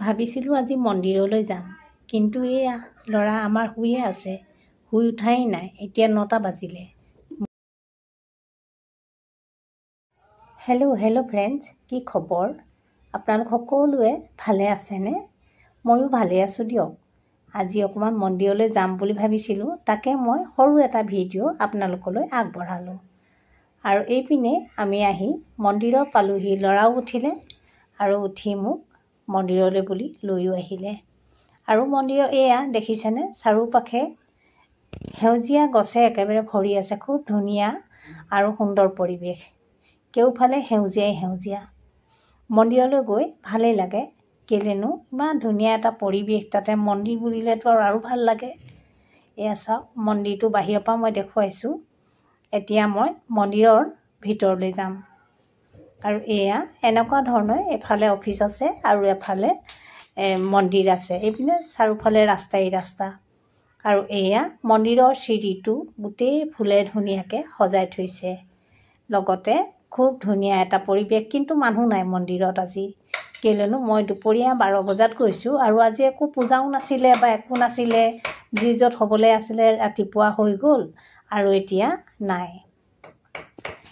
ভাবিছিলোঁ আজি মন্দিৰলৈ যাম, কিন্তু এয়া ল'ৰা আমাৰ শুয়ে আছে, শুই উঠাই নাই, এতিয়া 9টা বাজিলে। হেল্ল' ফ্ৰেণ্ডছ, কি খবৰ? আপোনালোক সকলোৱে ভালে আছেনে? ময়ো ভালে আছোঁ দিয়ক। আজি অকণমান মন্দিৰলৈ যাম বুলি ভাবিছিলোঁ, তাকে মই সৰু এটা ভিডিঅ' আপোনালোকলৈ আগবঢ়ালোঁ। আৰু এইপিনে আমি আহি মন্দিৰত পালোহি, ল'ৰাও উঠিলে আৰু উঠি মোক মন্দিৰলৈ বুলি লৈও আহিলে। আৰু মন্দিৰৰ এয়া দেখিছেনে, চাৰিওপাশে সেউজীয়া গছে একেবাৰে ভৰি আছে, খুব ধুনীয়া আৰু সুন্দৰ পৰিৱেশ। কেউফালে সেউজীয়া। মন্দিৰলৈ গৈ ভালেই লাগে, কেলেনো ইমান ধুনীয়া এটা পৰিৱেশ, তাতে মন্দিৰ বুলিলেতো আৰু ভাল লাগে। এয়া চাওক, মন্দিৰটো বাহিৰৰ পৰা মই দেখুৱাইছোঁ। এতিয়া মই মন্দিৰৰ ভিতৰলৈ যাম। আৰু এয়া এনেকুৱা ধৰণৰ, এফালে অফিচ আছে আৰু এফালে মন্দিৰ আছে, এইপিনে চাৰিওফালে ৰাস্তা। আৰু এয়া মন্দিৰৰ চিৰিটো গোটেই ফুলে ধুনীয়াকৈ সজাই থৈছে। লগতে খুব ধুনীয়া এটা পৰিৱেশ, কিন্তু মানুহ নাই মন্দিৰত আজি। কেলেনো মই দুপৰীয়া 12 বজাত গৈছোঁ আৰু আজি একো পূজাও নাছিলে বা একো নাছিলে। যি য'ত হ'বলৈ আছিলে ৰাতিপুৱা হৈ গ'ল আৰু এতিয়া নাই।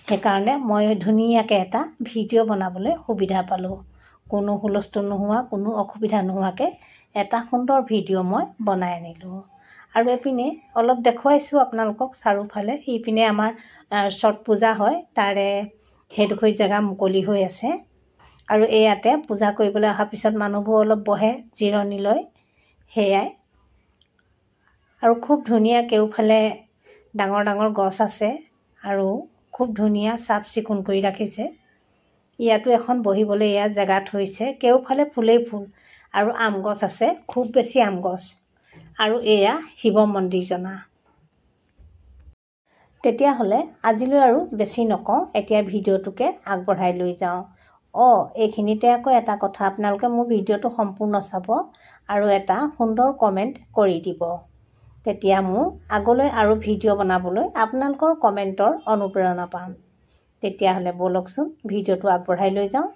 সেইকাৰণে মই ধুনীয়াকৈ এটা ভিডিঅ' বনাবলৈ সুবিধা পালোঁ। কোনো হুলস্থুল নোহোৱা, কোনো অসুবিধা নোহোৱাকৈ এটা সুন্দৰ ভিডিঅ' মই বনাই আনিলোঁ। আৰু এইপিনে অলপ দেখুৱাইছোঁ আপোনালোকক চাৰিওফালে। এইপিনে আমাৰ ছট পূজা হয়, তাৰে সেইডোখৰ জেগা মুকলি হৈ আছে। আৰু ইয়াতে পূজা কৰিবলৈ অহাৰ পিছত মানুহবোৰ অলপ বহে, জিৰণি লয়, সেয়াই। আৰু খুব ধুনীয়া, কেউফালে ডাঙৰ গছ আছে আৰু খুব ধুনীয়া চাফ চিকুণ কৰি ৰাখিছে। ইয়াতো এখন বহিবলৈ এয়া জেগা থৈছে, কেউফালে ফুলেই ফুল আৰু আম গছ আছে, খুব বেছি আম গছ। আৰু এয়া শিৱ মন্দিৰ জনা। তেতিয়াহ'লে আজিলৈ আৰু বেছি নকওঁ, এতিয়া ভিডিঅ'টোকে আগবঢ়াই লৈ যাওঁ। এইখিনিতে আকৌ এটা কথা, আপোনালোকে মোৰ ভিডিঅ'টো সম্পূৰ্ণ চাব আৰু এটা সুন্দৰ কমেণ্ট কৰি দিব। তেতিয়া মোৰ আগলৈ আৰু ভিডিঅ' বনাবলৈ আপোনালোকৰ কমেণ্টৰ অনুপ্ৰেৰণা পাম। তেতিয়াহ'লে ব'লকচোন ভিডিঅ'টো আগবঢ়াই লৈ যাওঁ।